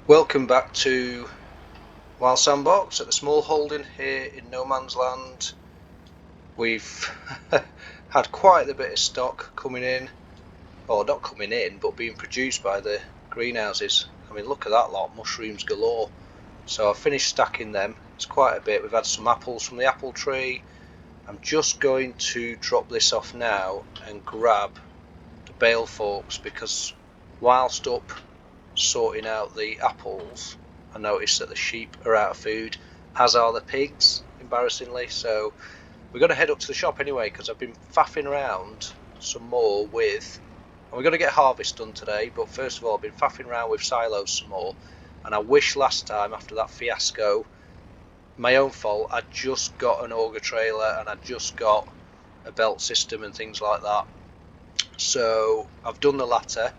Welcome back to Sandbox at the small holding here in no man's land. We've had quite a bit of stock coming in, or not coming in, but being produced by the greenhouses. I mean, look at that lot, mushrooms galore. So I've finished stacking them. It's quite a bit. We've had some apples from the apple tree. I'm just going to drop this off now and grab the bale forks, because whilst up sorting out the apples, I noticed that the sheep are out of food, as are the pigs, embarrassingly. So we're going to head up to the shop anyway, because I've been faffing around some more with, and we're going to get harvest done today, but first of all I've been faffing around with silos some more. And I wish last time, after that fiasco, my own fault, I just got an auger trailer and I just got a belt system and things like that. So I've done the latter,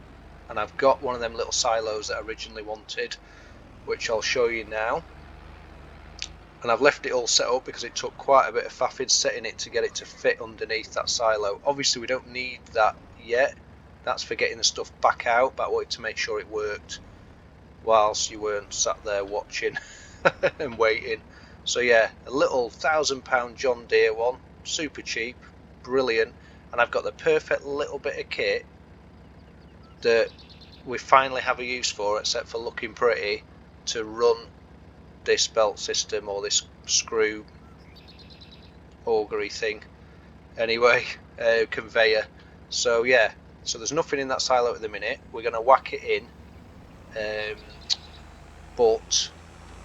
and I've got one of them little silos that I originally wanted, which I'll show you now. And I've left it all set up because it took quite a bit of faffing setting it to get it to fit underneath that silo. Obviously we don't need that yet, that's for getting the stuff back out, but I wanted to make sure it worked whilst you weren't sat there watching and waiting. So yeah, a little £1,000 John Deere one, super cheap, brilliant, and I've got the perfect little bit of kit that we finally have a use for, except for looking pretty, to run this belt system or this screw augury thing anyway, conveyor. So yeah, so there's nothing in that silo at the minute. We're going to whack it in, but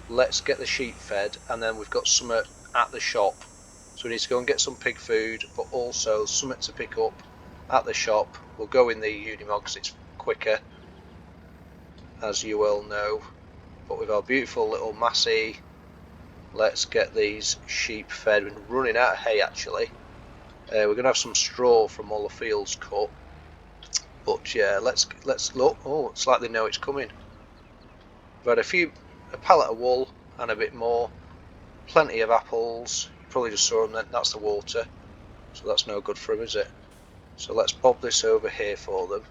let's get the sheep fed, and then we've got something at the shop. So we need to go and get some pig food, but also something to pick up at the shop. We'll go in the Unimog because it's quicker, as you well know. But with our beautiful little Massey, let's get these sheep fed. We're running out of hay actually. We're going to have some straw from all the fields cut. But yeah, let's look. Oh, it's like they know it's coming. We've had a pallet of wool and a bit more. Plenty of apples. You probably just saw them, that's the water. So that's no good for them, is it? So let's bob this over here for them.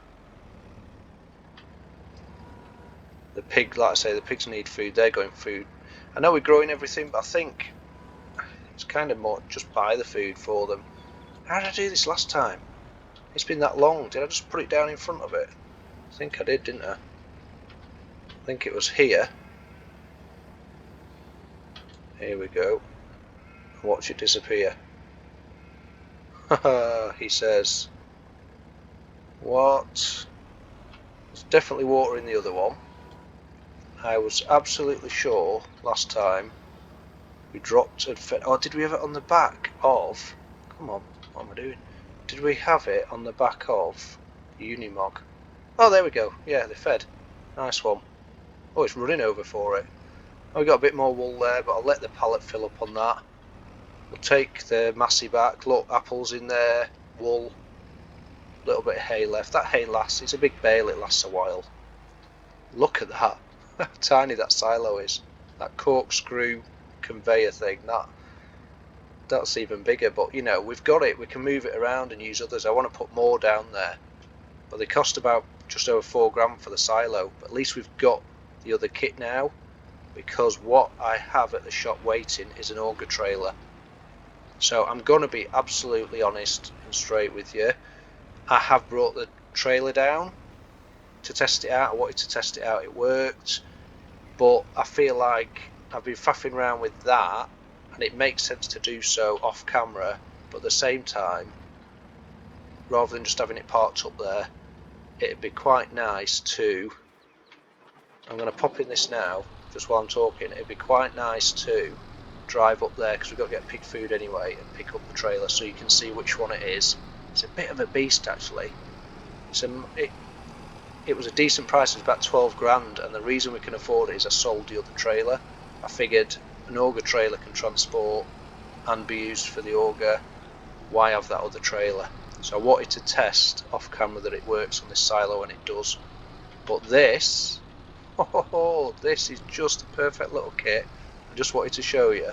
The pig, like I say, the pigs need food, they're going food. I know we're growing everything, but I think it's kind of more just buy the food for them. How did I do this last time? It's been that long. Did I just put it down in front of it? I think I did, didn't I? I think it was here. Here we go. Watch it disappear. Haha, he says. What? There's definitely water in the other one. I was absolutely sure last time we dropped and fed. Oh, did we have it on the back of? Come on, what am I doing? Did we have it on the back of Unimog? Oh, there we go. Yeah, they fed. Nice one. Oh, it's running over for it. Oh, we got a bit more wool there, but I'll let the pallet fill up on that. We'll take the Massey back. Look, apples in there, wool, a little bit of hay left. That hay lasts. It's a big bale. It lasts a while. Look at that. How tiny that silo is. That corkscrew conveyor thing, that's even bigger. But you know, we've got it, we can move it around and use others. I want to put more down there, but they cost about just over £4 for the silo. But at least we've got the other kit now, because what I have at the shop waiting is an auger trailer. So I'm going to be absolutely honest and straight with you. I have brought the trailer down to test it out. I wanted to test it out, it worked, but I feel like I've been faffing around with that, and it makes sense to do so off camera, but at the same time, rather than just having it parked up there, it'd be quite nice to, I'm going to pop in this now just while I'm talking, it'd be quite nice to drive up there, because we've got to get pig food anyway, and pick up the trailer so you can see which one it is. It's a bit of a beast actually. It was a decent price, it was about 12 grand, and the reason we can afford it is I sold the other trailer. I figured an auger trailer can transport and be used for the auger, why have that other trailer? So I wanted to test off camera that it works on this silo, and it does. But this, this is just a perfect little kit. I just wanted to show you.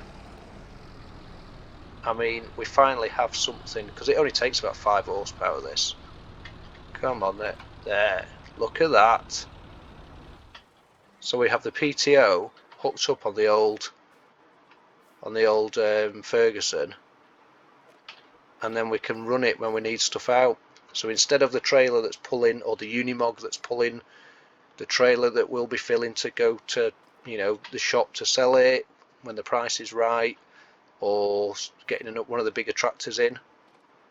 I mean, we finally have something, because it only takes about 5 horsepower this. Come on there. Look at that. So we have the PTO hooked up on the old Ferguson, and then we can run it when we need stuff out. So instead of the trailer that's pulling, or the Unimog that's pulling, the trailer that we'll be filling to go to, you know, the shop to sell it when the price is right, or getting one of the bigger tractors in,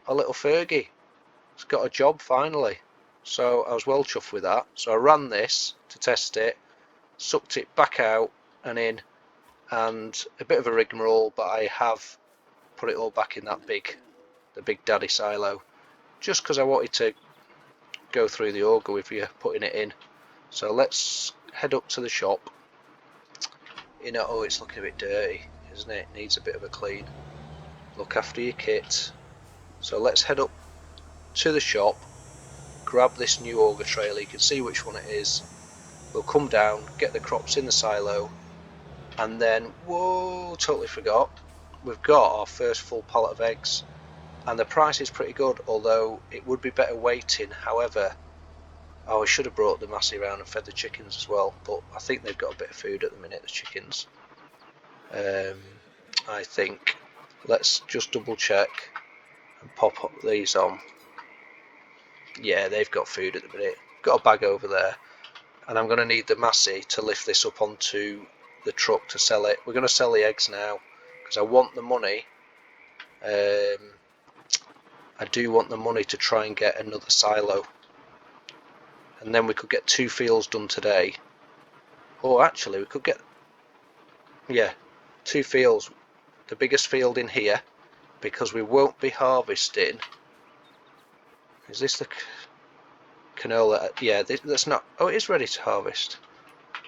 a little Fergie. It's got a job finally. So I was well chuffed with that. So I ran this to test it, sucked it back out and in, and a bit of a rigmarole, but I have put it all back in that the big daddy silo, just because I wanted to go through the auger with you putting it in. So let's head up to the shop. You know, oh, it's looking a bit dirty, isn't it? Needs a bit of a clean. Look after your kit. So let's head up to the shop, grab this new auger trailer. You can see which one it is. We'll come down, get the crops in the silo, and then, whoa, totally forgot, we've got our first full pallet of eggs, and the price is pretty good, although it would be better waiting. However, I should have brought the Massey around and fed the chickens as well, but I think they've got a bit of food at the minute, the chickens. I think let's just double check and pop up these on. Yeah, they've got food at the minute. Got a bag over there, and I'm going to need the Massey to lift this up onto the truck to sell it. We're going to sell the eggs now because I want the money. I do want the money to try and get another silo, and then we could get 2 fields done today. Or actually we could get, yeah, 2 fields, the biggest field in here, because we won't be harvesting. Is this the canola? Yeah, that's not. Oh, it is ready to harvest.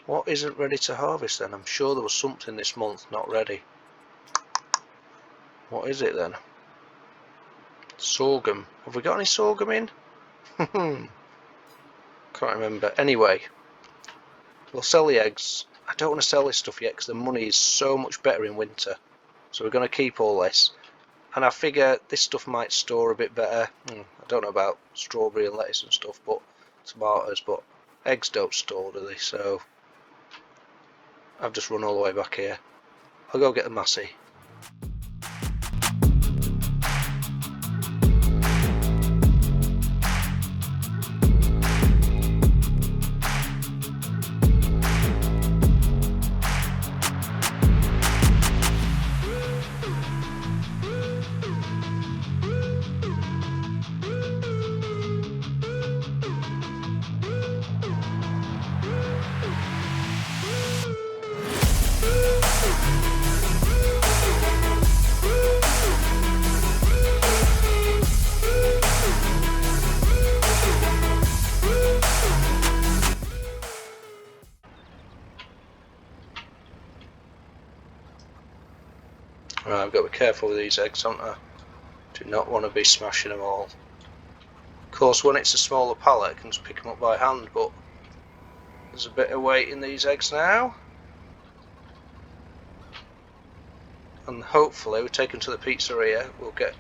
What isn't ready to harvest then? I'm sure there was something this month not ready. What is it then? Sorghum. Have we got any sorghum in? Can't remember. Anyway, we'll sell the eggs. I don't want to sell this stuff yet because the money is so much better in winter. So we're going to keep all this. And I figure this stuff might store a bit better. I don't know about strawberry and lettuce and stuff, but tomatoes, but eggs don't store, do they? So I've just run all the way back here. I'll go get the Massey. Right, I've got to be careful with these eggs, haven't I? Do not want to be smashing them all. Of course, when it's a smaller pallet, I can just pick them up by hand, but there's a bit of weight in these eggs now. And hopefully, we take them to the pizzeria, we'll get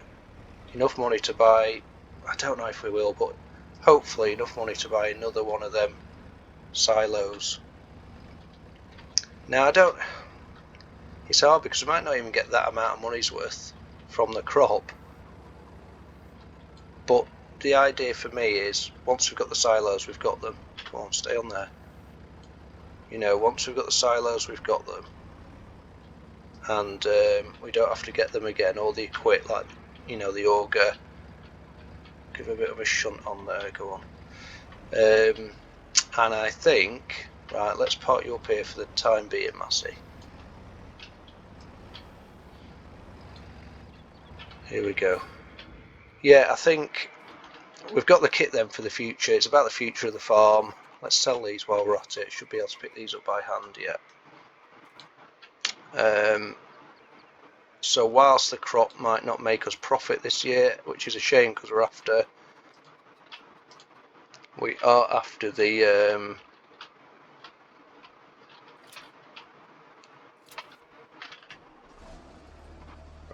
enough money to buy, I don't know if we will, but hopefully enough money to buy another one of them silos. Now, it's hard because we might not even get that amount of money's worth from the crop, but the idea for me is once we've got the silos, we've got them. Come on, stay on there. You know, once we've got the silos, we've got them, and we don't have to get them again, or the equip, like, you know, the auger. Give a bit of a shunt on there, go on. And I think, right, let's park you up here for the time being, Massey. Here we go. Yeah, I think we've got the kit then for the future. It's about the future of the farm. Let's sell these while we're at it. Should be able to pick these up by hand yet. So whilst the crop might not make us profit this year, which is a shame because we are after the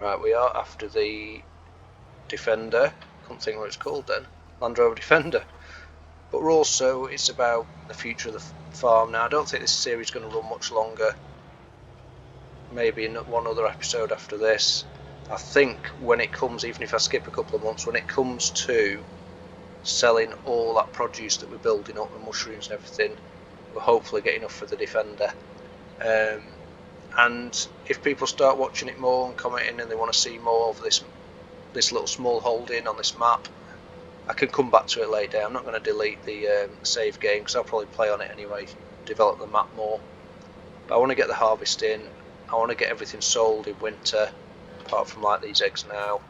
right, we are after the Defender. Couldn't think what it's called then. Land Rover Defender. but we're also, it's about the future of the farm. Now I don't think this series is going to run much longer, maybe in one other episode after this. I think when it comes, even if I skip a couple of months, when it comes to selling all that produce that we're building up, the mushrooms and everything, we'll hopefully get enough for the Defender. And if people start watching it more and commenting and they want to see more of this little small holding on this map, I can come back to it later. I'm not going to delete the save game because I'll probably play on it anyway, develop the map more. But I want to get the harvest in. I want to get everything sold in winter, apart from like these eggs now.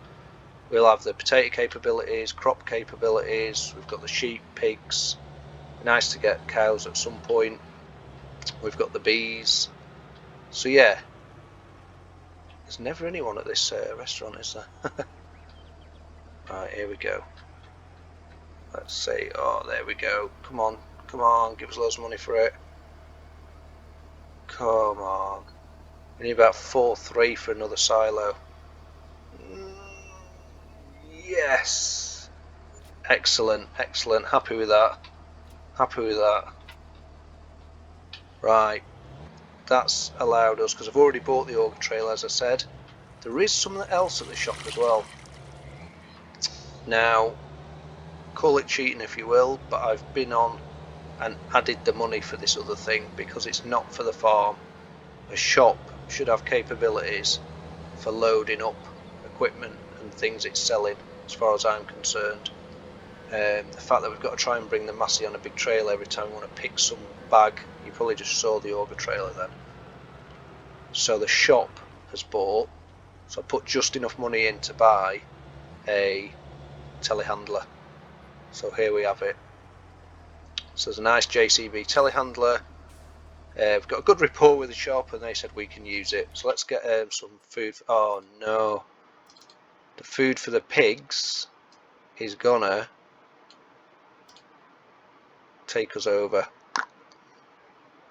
We'll have the potato capabilities, crop capabilities, we've got the sheep, pigs. Nice to get cows at some point. We've got the bees. So yeah, there's never anyone at this restaurant, is there? Right, here we go. Let's see. Oh, there we go. Come on, come on, give us loads of money for it. Come on. We need about 4.3 for another silo. Yes. Excellent, excellent. Happy with that. Happy with that. Right. That's allowed us, because I've already bought the auger trailer, as I said. There is something else at the shop as well. Now, call it cheating if you will, but I've been on and added the money for this other thing because it's not for the farm. A shop should have capabilities for loading up equipment and things it's selling, as far as I'm concerned. The fact that we've got to try and bring the massey on a big trailer every time we want to pick some bag, you probably just saw the auger trailer then. So the shop has bought, so I put just enough money in to buy a telehandler. So here we have it. So there's a nice JCB telehandler. We've got a good rapport with the shop and they said we can use it. So let's get some food. Oh no, the food for the pigs is gonna take us over.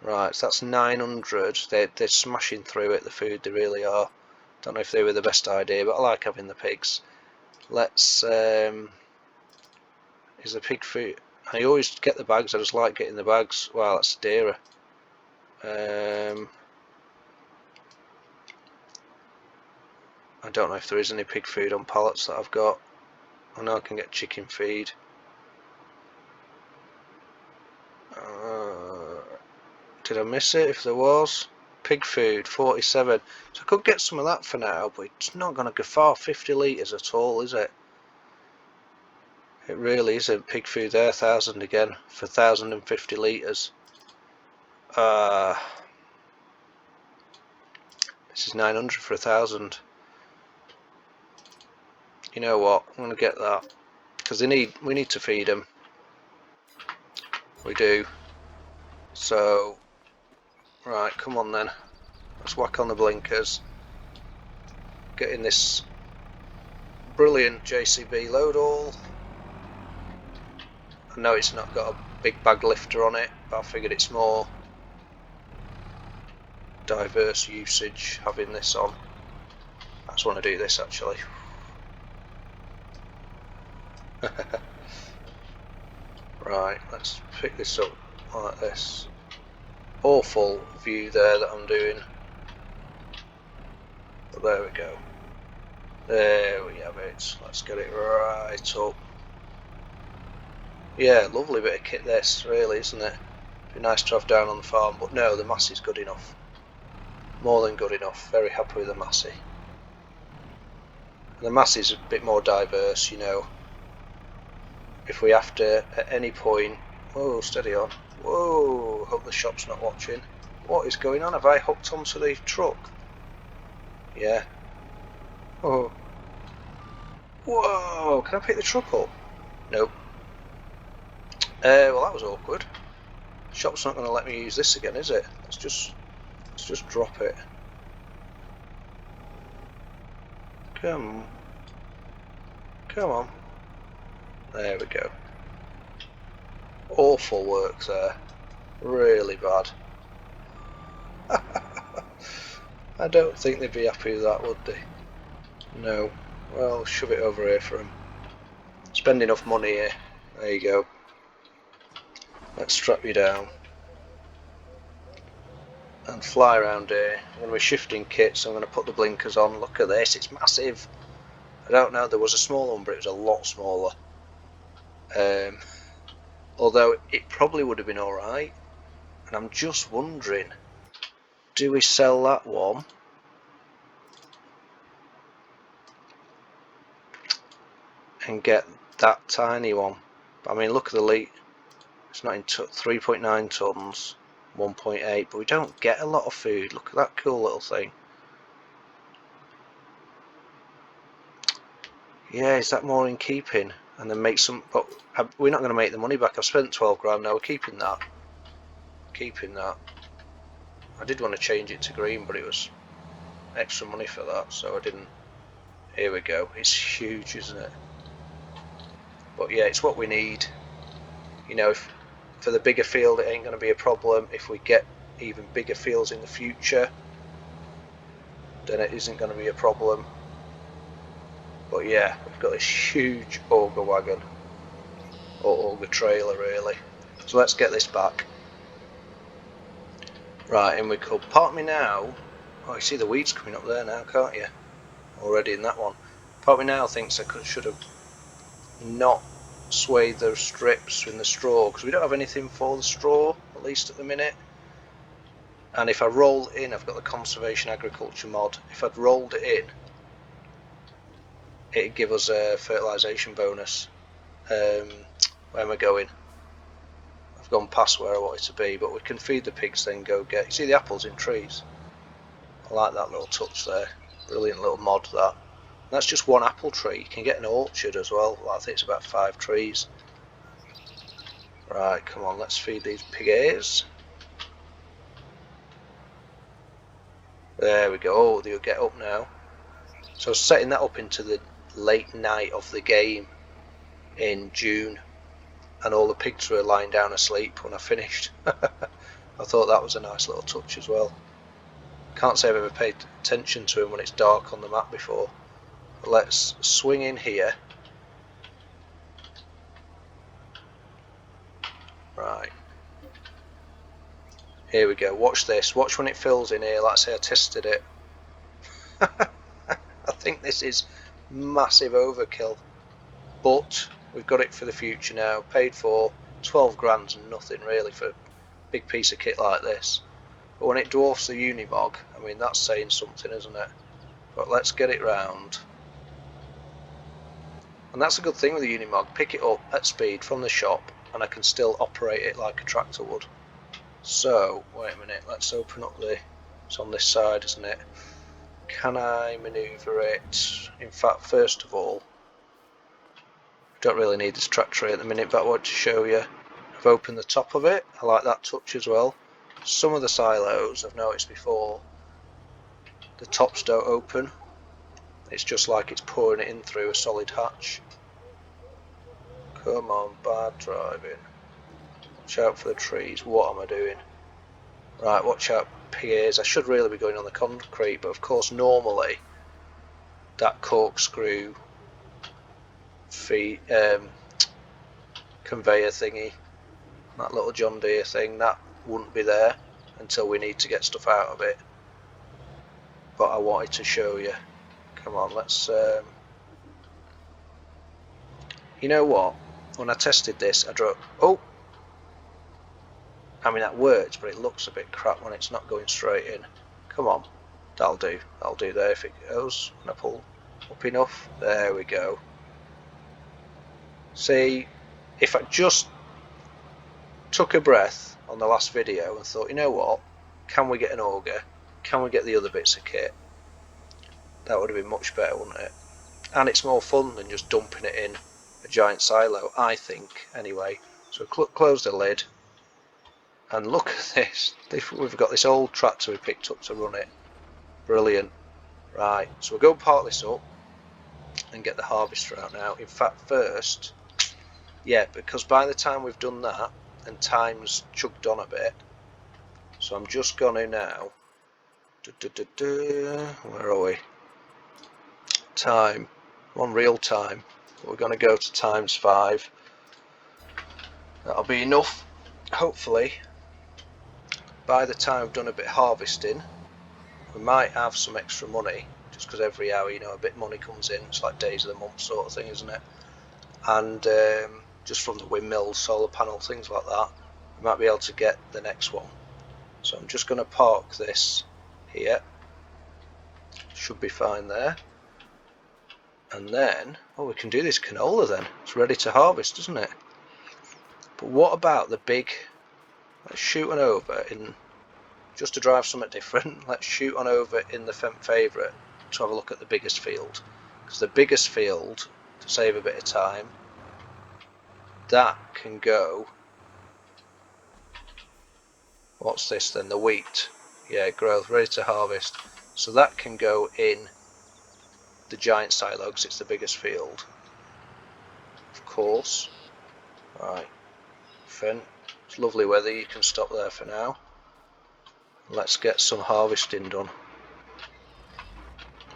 Right, so that's 900. They're smashing through it, the food, they really are. Don't know if they were the best idea, but I like having the pigs. Let's is the pig food. I always get the bags, I just like getting the bags. Wow, that's dearer. I don't know if there is any pig food on pallets that I've got. I know I can get chicken feed. Did I miss it? If there was, pig food 47. So I could get some of that for now, but it's not going to go far. 50 litres at all, is it? It really isn't. Pig food there, 1,000 again for 1,050 litres. This is 900 for 1,000. You know what? I'm going to get that because we need to feed them. We do. So, right, come on then. Let's whack on the blinkers. Get in this brilliant JCB load all. I know it's not got a big bag lifter on it, but I figured it's more diverse usage having this on. I just want to do this actually. Right, let's pick this up like this. Awful view there that I'm doing. But there we go. There we have it. Let's get it right up. Yeah, lovely bit of kit this, really, isn't it? Be nice to have down on the farm, but no, the massey's good enough. More than good enough. Very happy with the massey. And the massey's a bit more diverse, you know. If we have to, at any point... Whoa, steady on. Whoa, hope the shop's not watching. What is going on? Have I hooked onto the truck? Yeah. Oh. Whoa, can I pick the truck up? Nope. Well, that was awkward. Shop's not going to let me use this again, is it? Let's just drop it. Come on. There we go. Awful work there. Really bad. I don't think they'd be happy with that, would they? No. Well, shove it over here for them. Spend enough money here. There you go. Let's strap you down and fly around here. I'm going to be shifting kits, so I'm going to put the blinkers on. Look at this, it's massive. I don't know, there was a small one, but it was a lot smaller. Although it probably would have been alright. And I'm just wondering, do we sell that one? And get that tiny one? I mean, look at the leak. It's not in 3.9 tons, 1.8, but we don't get a lot of food. Look at that cool little thing. Yeah, is that more in keeping? And then make some, but we're not going to make the money back. I've spent 12 grand, now we're keeping that. Keeping that. I did want to change it to green, but it was extra money for that, so I didn't. Here we go. It's huge, isn't it? But yeah, it's what we need. You know, if for the bigger field, it ain't going to be a problem. If we get even bigger fields in the future, then it isn't going to be a problem. But yeah, we've got this huge auger wagon, or auger trailer really. So let's get this back. Right, in we come. Part of me now, oh, you see the weeds coming up there now, can't you? Already in that one. Part of me now thinks I should have not swayed those strips in the straw, because we don't have anything for the straw, at least at the minute. And if I roll in, I've got the conservation agriculture mod. If I'd rolled it in, it'd give us a fertilisation bonus. Where am I going? I've gone past where I wanted to be, but we can feed the pigs, then go get. You see the apples in trees? I like that little touch there. Brilliant little mod that. And that's just one apple tree. You can get an orchard as well. I think it's about 5 trees. Right, come on, let's feed these pig ears. There we go. Oh, they'll get up now. So I was setting that up into the late night of the game in June, and all the pigs were lying down asleep when I finished. I thought that was a nice little touch as well. Can't say I've ever paid attention to him when it's dark on the map before. But let's swing in here. Right. Here we go. Watch this. Watch when it fills in here. Like I say, I tested it. I think this is massive overkill. But we've got it for the future now. Paid for. 12 grand's nothing really for a big piece of kit like this. But when it dwarfs the Unimog, I mean, that's saying something, isn't it? But let's get it round. And that's a good thing with the Unimog. Pick it up at speed from the shop, and I can still operate it like a tractor would. So, wait a minute, let's open up the, it's on this side, isn't it? Can I manoeuvre it? In fact, first of all, I don't really need this tractor at the minute, but I want to show you. I've opened the top of it. I like that touch as well. Some of the silos I've noticed before, the tops don't open. It's just like it's pouring it in through a solid hatch. Come on, bad driving. Watch out for the trees. What am I doing? Right, watch out, PAs. I should really be going on the concrete, but of course normally that corkscrew conveyor thingy, that little John Deere thing, that wouldn't be there until we need to get stuff out of it. But I wanted to show you. Come on, let's you know what, when I tested this I drove, oh, I mean that works, but it looks a bit crap when it's not going straight in. Come on, that'll do there if it goes, when I pull up enough. There we go. See, if I just took a breath on the last video and thought, you know what, can we get an auger, can we get the other bits of kit, that would have been much better, wouldn't it? And it's more fun than just dumping it in a giant silo, I think, anyway. So close the lid, and look at this. We've got this old tractor we picked up to run it. Brilliant. Right, so we'll go park this up and get the harvester out now. In fact, first, yeah, because by the time we've done that, and time's chugged on a bit, so I'm just going to now, where are we? Time, on real time. We're going to go to ×5. That'll be enough hopefully by the time we've done a bit of harvesting, we might have some extra money, just because every hour, you know, a bit of money comes in. It's like days of the month sort of thing, isn't it? And just from the windmills, solar panel, things like that, we might be able to get the next one. So I'm just going to park this here. Should be fine there. And then, oh, we can do this canola then. It's ready to harvest, isn't it? But what about the big, let's shoot on over in, just to drive something different, let's shoot on over in the favourite to have a look at the biggest field. Because the biggest field, to save a bit of time, that can go, what's this then, the wheat, yeah, growth, ready to harvest. So that can go in the giant silo because it's the biggest field, of course. Right, Finn, it's lovely weather, you can stop there for now. Let's get some harvesting done.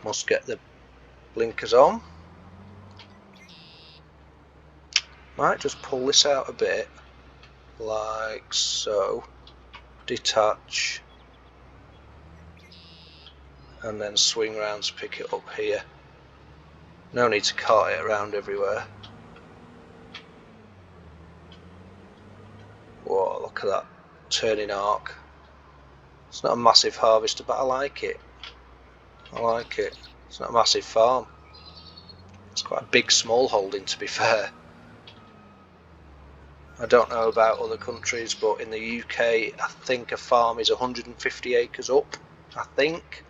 Must get the blinkers on. Might just pull this out a bit, like so. Detach. And then swing round to pick it up here. No need to cart it around everywhere. Whoa, look at that turning arc. It's not a massive harvester, but I like it. I like it. It's not a massive farm. It's quite a big small holding, to be fair. I don't know about other countries, but in the UK I think a farm is 150 acres up, I think.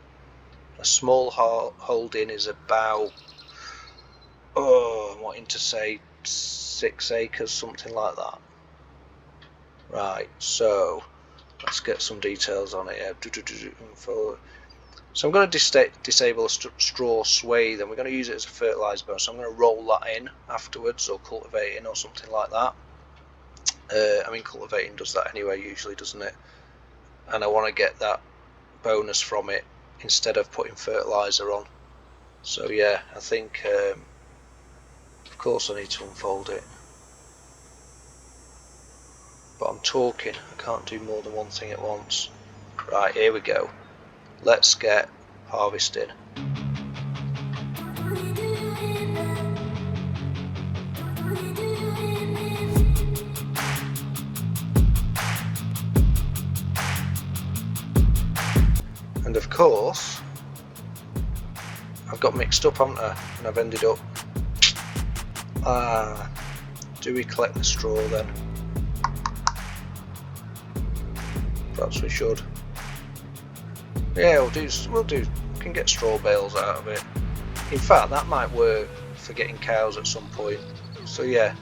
A small holding is about, oh, I'm wanting to say 6 acres, something like that. Right, so let's get some details on it. So I'm going to disable a straw swathe, and we're going to use it as a fertiliser bone. So I'm going to roll that in afterwards, or cultivating, or something like that. I mean, cultivating does that anyway, usually, doesn't it? And I want to get that bonus from it instead of putting fertiliser on. So yeah, I think, of course I need to unfold it. But I'm talking, I can't do more than one thing at once. Right, here we go. Let's get harvesting. And of course, I've got mixed up, haven't I? And I've ended up, do we collect the straw then? Perhaps we should. Yeah, we'll do, we can get straw bales out of it. In fact, that might work for getting cows at some point. So yeah,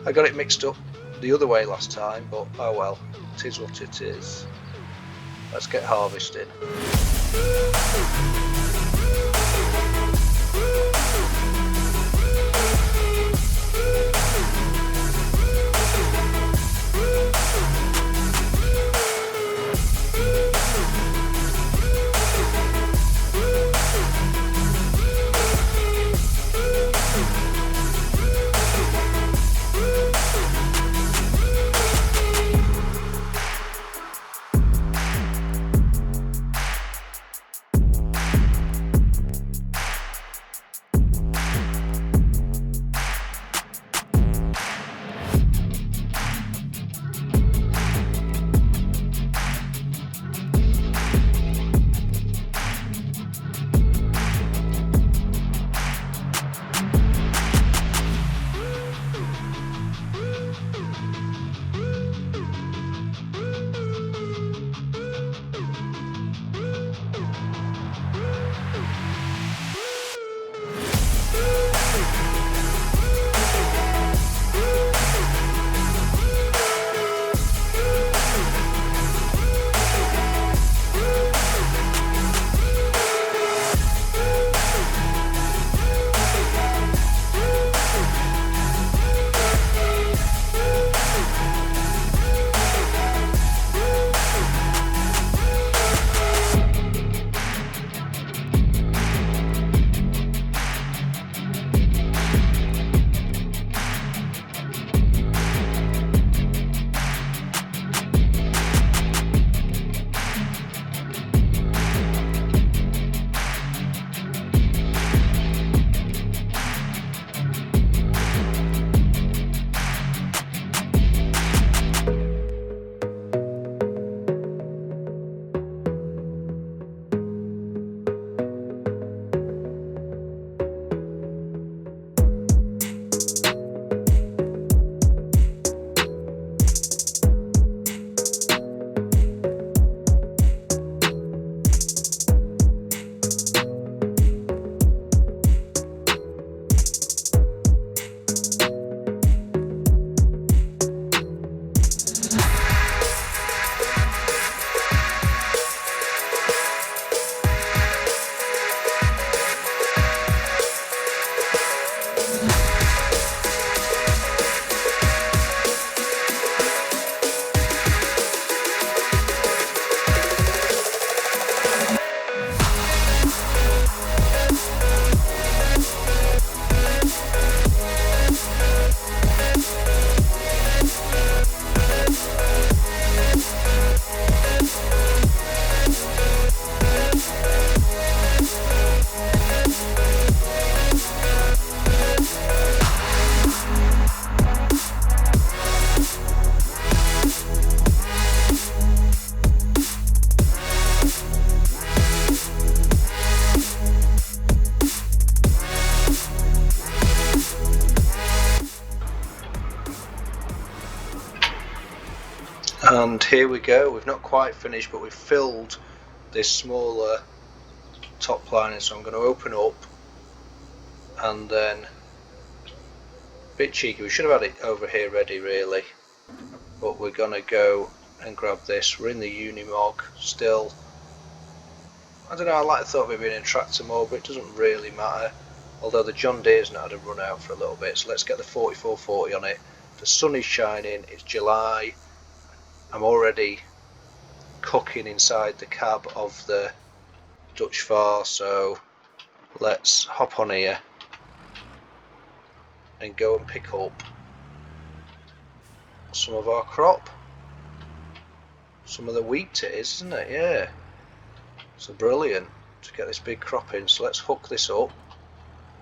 I got it mixed up the other way last time, but oh well, it is what it is. Let's get harvesting. And here we go, we've not quite finished, but we've filled this smaller top lining, so I'm going to open up and then, a bit cheeky, we should have had it over here ready really, but we're going to go and grab this. We're in the Unimog still. I don't know, I like the thought of it being in tractor mode, but it doesn't really matter, although the John Deere's not had a run out for a little bit, so let's get the 4440 on it. The sun is shining, it's July, I'm already cooking inside the cab of the Dutch Far, so let's hop on here and go and pick up some of our crop. Some of the wheat it is, isn't it? Yeah. So brilliant to get this big crop in. So let's hook this up.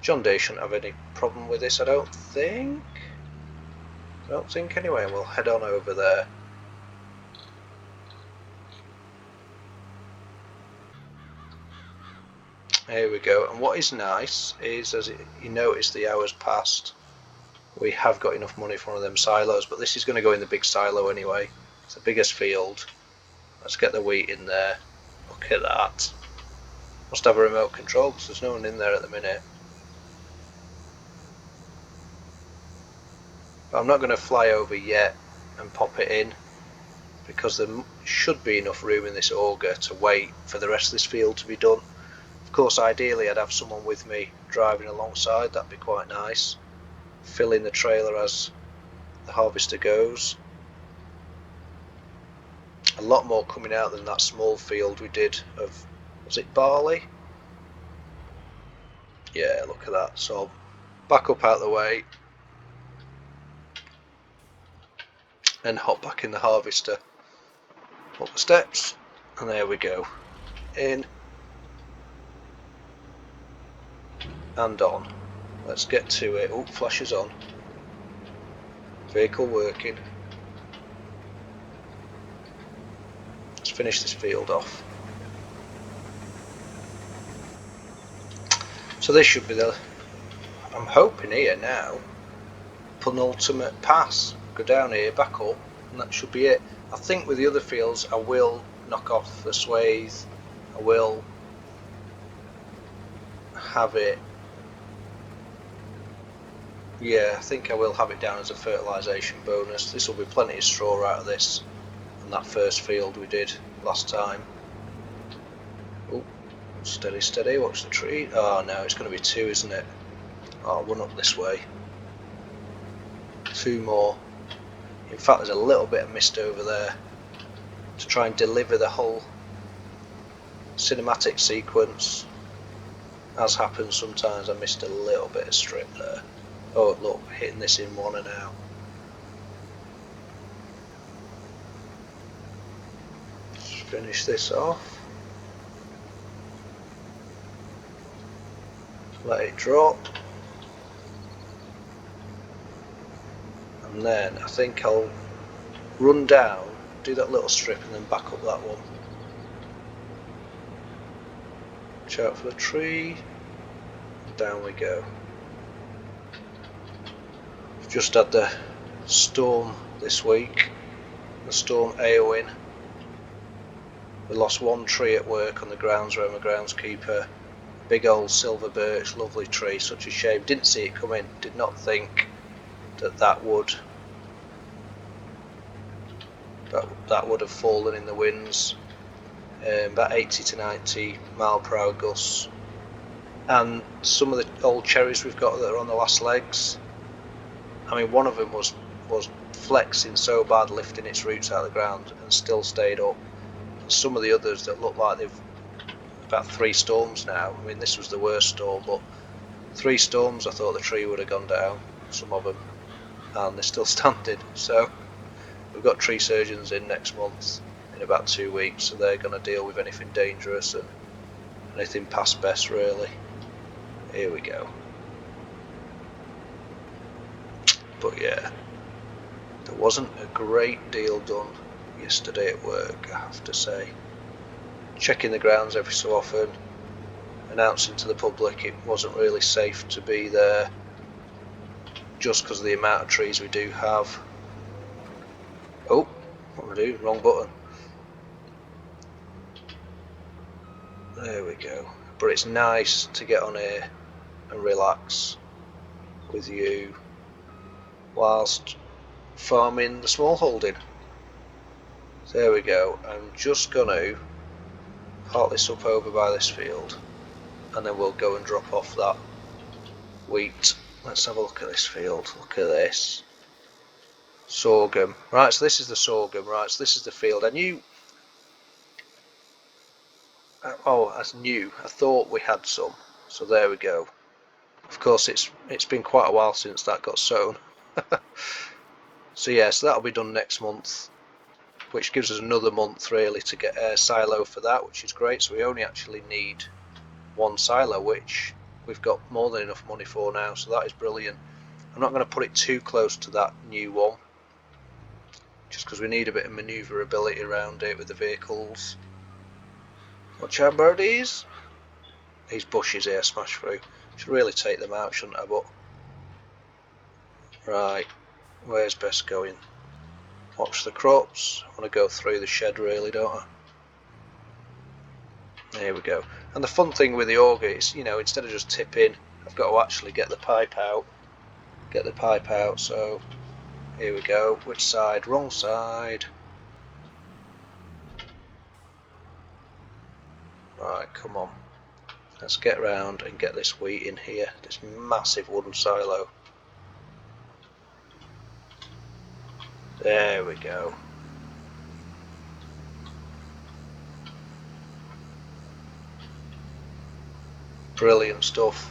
John Deere shouldn't have any problem with this, I don't think. Anyway, and we'll head on over there. Here we go. And what is nice is, as you notice, the hours passed. We have got enough money for one of them silos, but this is going to go in the big silo anyway. It's the biggest field. Let's get the wheat in there. Look at that. Must have a remote control because there's no one in there at the minute. But I'm not going to fly over yet and pop it in, because there should be enough room in this auger to wait for the rest of this field to be done. Of course, ideally I'd have someone with me driving alongside, that'd be quite nice. Fill in the trailer as the harvester goes. A lot more coming out than that small field we did of, was it barley? Yeah, look at that. So back up out of the way and hop back in the harvester. Up the steps, and there we go. In and on. Let's get to it. Oh, flashes on. Vehicle working. Let's finish this field off. So this should be the, I'm hoping here now, penultimate pass. Go down here, back up, and that should be it. I think with the other fields I will knock off the swathe. I will have it, yeah, I think I will have it down as a fertilisation bonus. This will be plenty of straw out of this and that first field we did last time. Oh, steady, steady, watch the tree. Oh no, it's going to be two, isn't it? I'll run up this way. Two more. In fact, there's a little bit of mist over there to try and deliver the whole cinematic sequence. As happens sometimes, I missed a little bit of strip there. Oh look, hitting this in one now. Let's finish this off. Let it drop. And then I think I'll run down, do that little strip and then back up that one. Watch out for the tree. Down we go. We've just had the storm this week, the storm AOing. We lost one tree at work on the grounds where I'm a groundskeeper. Big old silver birch, lovely tree, such a shame. Didn't see it coming, did not think that would have fallen in the winds. About 80 to 90 mile per hour gusts. And some of the old cherries we've got that are on the last legs, I mean, one of them was flexing so bad, lifting its roots out of the ground, and still stayed up. And some of the others that look like they've about 3 storms now. I mean, this was the worst storm, but 3 storms I thought the tree would have gone down, some of them, and they're still standing. So we've got tree surgeons in next month in about 2 weeks, so they're going to deal with anything dangerous and anything past best really. Here we go. But yeah, there wasn't a great deal done yesterday at work, I have to say. Checking the grounds every so often, announcing to the public it wasn't really safe to be there just because of the amount of trees we do have. Oh, what am I do? Wrong button. There we go. But it's nice to get on here and relax with you whilst farming the small holding. There we go. I'm just going to park this up over by this field, and then we'll go and drop off that wheat. Let's have a look at this field. Look at this. Sorghum. Right, so this is the sorghum. Right, so this is the field. I knew... oh, I knew. I thought we had some. So there we go. Of course, it's been quite a while since that got sown. So yeah, so that'll be done next month, which gives us another month really to get a silo for that, which is great. So we only actually need one silo, which we've got more than enough money for now, so that is brilliant. I'm not going to put it too close to that new one, just because we need a bit of manoeuvrability around it with the vehicles. Watch out, birdies! These bushes here smash through. Should really take them out, shouldn't I? But right, where's best going? Watch the crops. I want to go through the shed really, don't I? There we go. And the fun thing with the auger is, you know, instead of just tipping, I've got to actually get the pipe out. So here we go. Which side? Wrong side. Right, come on. Let's get round and get this wheat in here. This massive wooden silo. There we go. Brilliant stuff.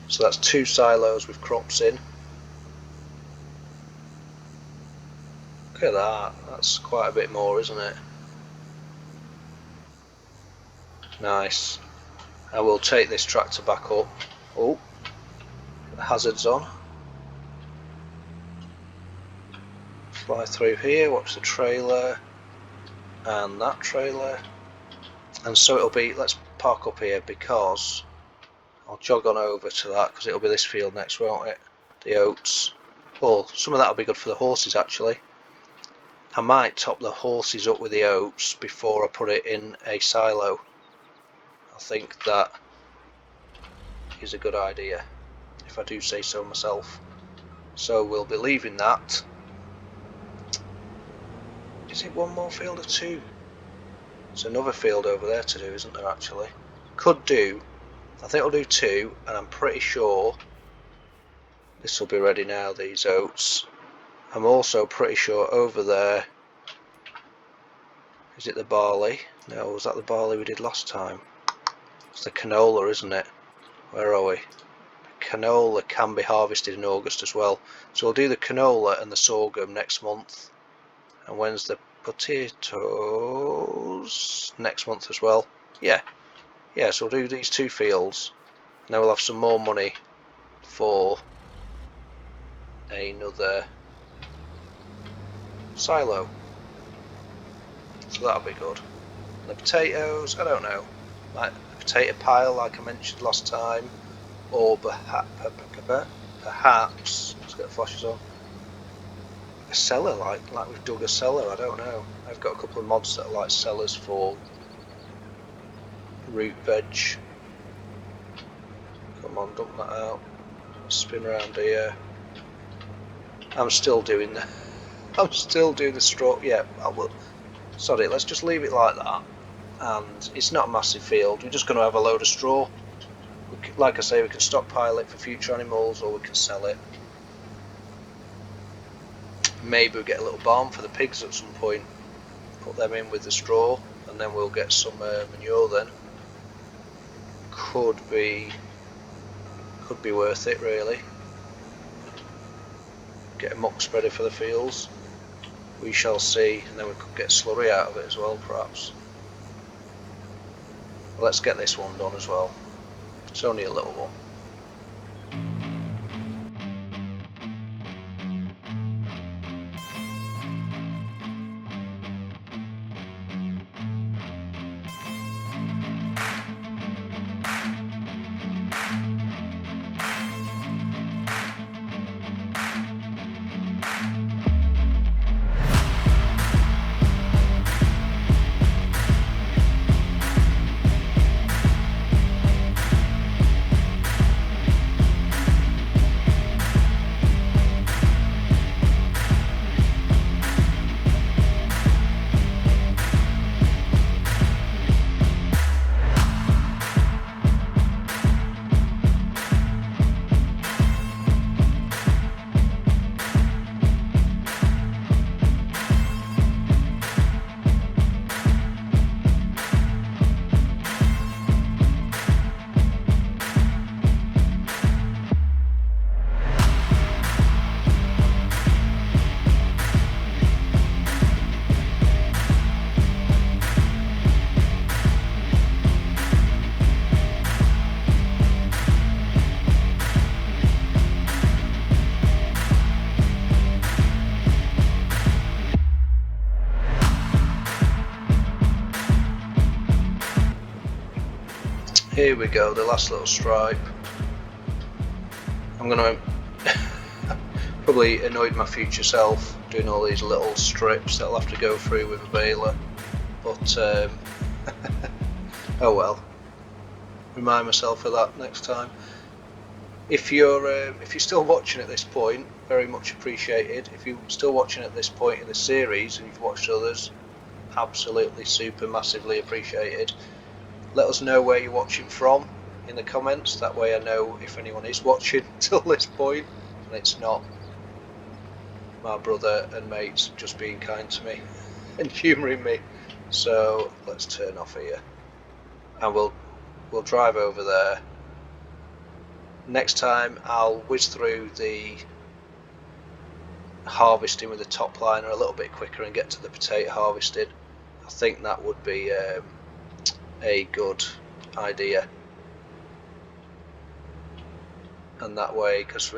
So that's 2 silos with crops in. Look at that. That's quite a bit more, isn't it? Nice. I will take this tractor back up. Oh, the hazard's on. Fly through here, watch the trailer and that trailer, and so it'll be, let's park up here because I'll jog on over to that because it'll be this field next, won't it? The oats. Well, some of that will be good for the horses actually. I might top the horses up with the oats before I put it in a silo. I think that is a good idea, if I do say so myself. So we'll be leaving that. Is it one more field or 2? There's another field over there to do, isn't there actually? Could do. I think I'll do 2, and I'm pretty sure this will be ready now, these oats. I'm also pretty sure over there, is it the barley? No, was that the barley we did last time? It's the canola, isn't it? Where are we? Canola can be harvested in August as well. So we'll do the canola and the sorghum next month. And when's the potatoes? Next month as well. Yeah, so we'll do these 2 fields. Now we'll have some more money for another silo. So that'll be good. And the potatoes, I don't know. Like a potato pile like I mentioned last time. Or perhaps, let's get the flashes on. A cellar, like we've dug a cellar, I don't know. I've got a couple of mods that are like cellars for root veg. Come on, dump that out. Spin around here. I'm still doing the straw. Yeah, I will. Sorry, let's just leave it like that. And it's not a massive field. We're just going to have a load of straw. Like I say, we can stockpile it for future animals, or we can sell it. Maybe we'll get a little barn for the pigs at some point, put them in with the straw, and then we'll get some manure then. Could be worth it really. Get a muck spreader for the fields. We shall see, and then we could get slurry out of it as well perhaps. Let's get this one done as well. It's only a little one. Here we go, the last little stripe. I'm going to probably annoyed my future self doing all these little strips that I'll have to go through with a baler, but oh well, remind myself of that next time. If you're still watching at this point, very much appreciated. If you're still watching at this point in the series and you've watched others, absolutely super massively appreciated. Let us know where you're watching from in the comments, that way I know if anyone is watching till this point and it's not my brother and mates just being kind to me and humouring me. So let's turn off here and we'll drive over there. Next time I'll whiz through the harvesting with the top liner a little bit quicker and get to the potato harvesting. I think that would be a good idea, and that way, because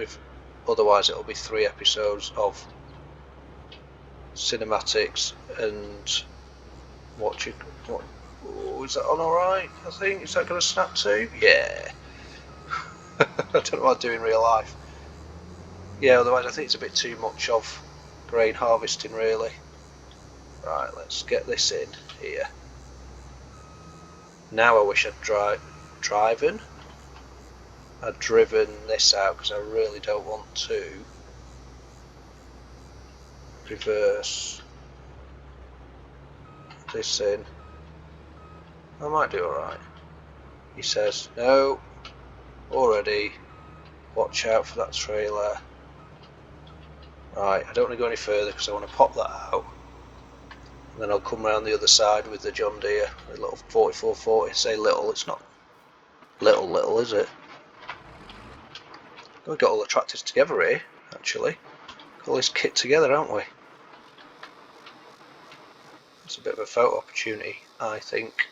otherwise it'll be 3 episodes of cinematics and what is that on alright? I think, is that going to snap too? Yeah. I don't know what I do in real life. Yeah, otherwise I think it's a bit too much of grain harvesting really. Right, let's get this in here. Now I wish I'd driven this out, because I really don't want to reverse this in. I might do alright. He says, no, already, watch out for that trailer. Right, I don't want to go any further because I want to pop that out. And then I'll come around the other side with the John Deere, a little 4440. Say little, it's not little, is it? We've got all the tractors together here, actually. Got all this kit together, haven't we? It's a bit of a photo opportunity, I think.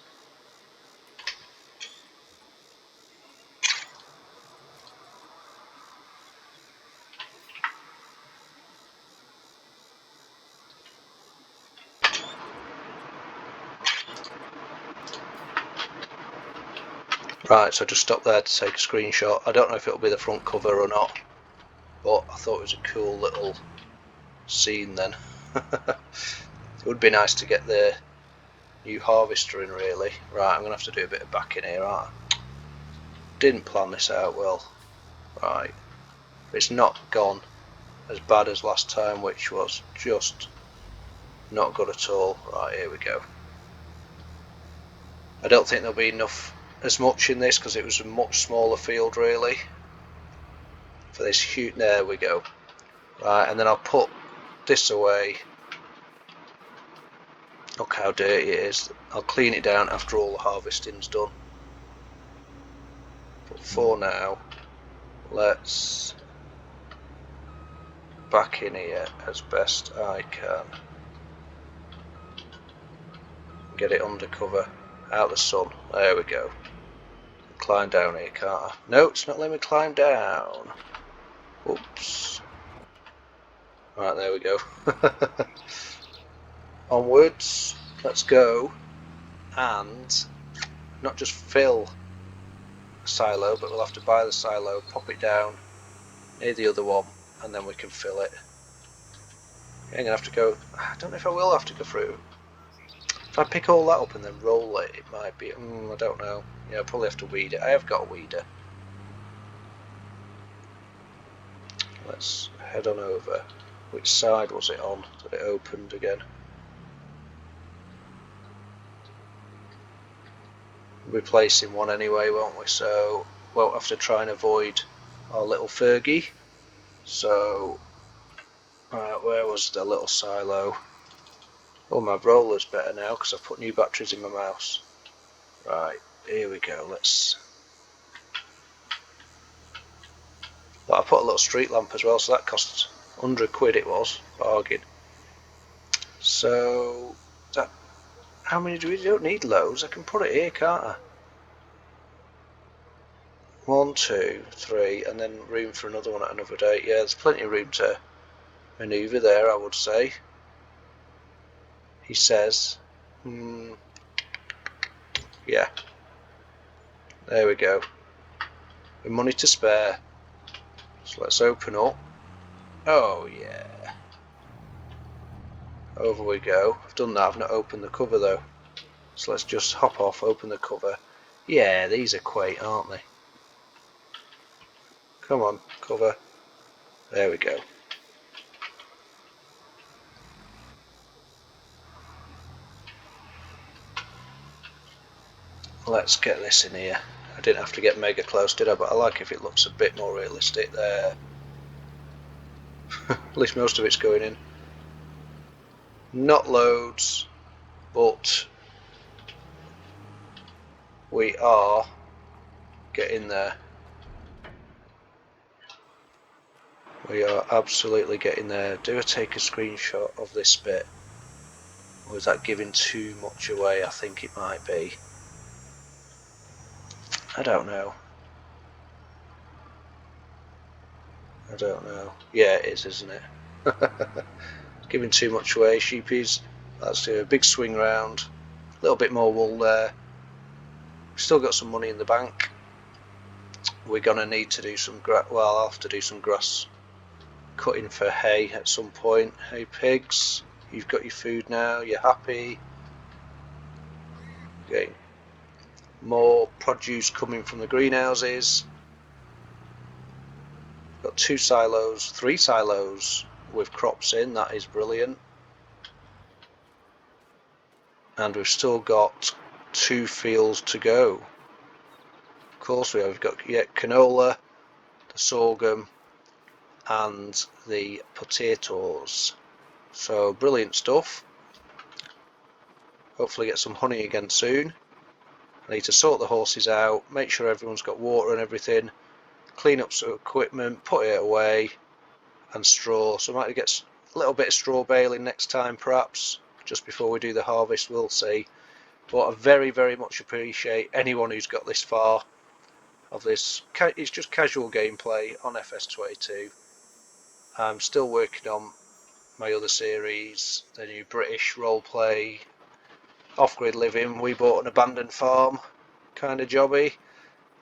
Right, so just stop there to take a screenshot. I don't know if it'll be the front cover or not, but I thought it was a cool little scene then. It would be nice to get the new harvester in really. Right, I'm going to have to do a bit of backing here, aren't I? Didn't plan this out well. Right, it's not gone as bad as last time, which was just not good at all. Right, here we go. I don't think there'll be as much in this because it was a much smaller field really for this huge. There we go. Right, and then I'll put this away. Look how dirty it is. I'll clean it down after all the harvesting's done. But for now, let's back in here as best I can. Get it under cover, out the sun. There we go. Climb down here, can't I? No, it's not letting me climb down. Oops. Right, there we go. Onwards, let's go, and not just fill a silo, but we'll have to buy the silo, pop it down near the other one, and then we can fill it. I'm going to have to go, I don't know if I will have to go through. If I pick all that up and then roll it, it might be, I don't know. Yeah, I'll probably have to weed it. I have got a weeder. Let's head on over. Which side was it on that it opened again? Replacing one anyway, won't we? So won't have to try and avoid our little Fergie. So, right, where was the little silo? Oh, my roller's better now because I've put new batteries in my mouse. Right, here we go. But I put a little street lamp as well, so that cost 100 quid. It was bargain. So that, how many do we? Don't need loads. I can put it here, can't I? 1, 2, 3, and then room for another one at another date. Yeah, there's plenty of room to manoeuvre there, I would say. He says, yeah. There we go. With money to spare. So let's open up. Oh yeah. Over we go. I've done that, I've not opened the cover though. So let's just hop off, open the cover. Yeah, these are quaint, aren't they? Come on, cover. There we go. Let's get this in here. I didn't have to get mega close, did I? But I like if it looks a bit more realistic there. At least most of it's going in. Not loads, but we are getting there. We are absolutely getting there. Do I take a screenshot of this bit? Or is that giving too much away? I think it might be. I don't know. I don't know. Yeah, it is, isn't it? Giving too much away, sheepies. Let's do a big swing round. A little bit more wool there. We've still got some money in the bank. We're gonna need to do some grass. Well, I'll have to do some grass cutting for hay at some point. Hey pigs, you've got your food now. You're happy. Okay. More produce coming from the greenhouses. Got 2 silos, 3 silos with crops in. That is brilliant. And we've still got 2 fields to go. Of course we have. We've got canola, the sorghum, and the potatoes. So brilliant stuff. Hopefully get some honey again soon. I need to sort the horses out, make sure everyone's got water and everything, clean up some equipment, put it away, and straw. So I might get a little bit of straw baling next time perhaps, just before we do the harvest, we'll see. But I very, very much appreciate anyone who's got this far of this. It's just casual gameplay on FS22. I'm still working on my other series, the new British roleplay, off-grid living. We bought an abandoned farm kind of jobby,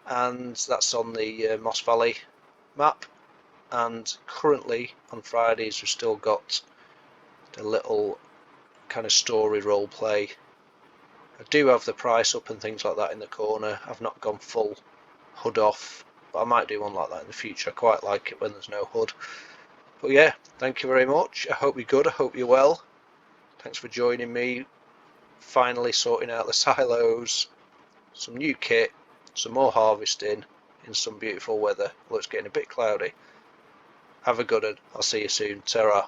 and that's on the Moss Valley map. And currently on Fridays we've still got the little kind of story roleplay. I do have the price up and things like that in the corner. I've not gone full HUD off, but I might do one like that in the future. I quite like it when there's no HUD. But yeah, thank you very much. I hope you're good. I hope you're well. Thanks for joining me. Finally sorting out the silos, some new kit, some more harvesting in some beautiful weather. Well, it's getting a bit cloudy. Have a good one. I'll see you soon. Ta-ra.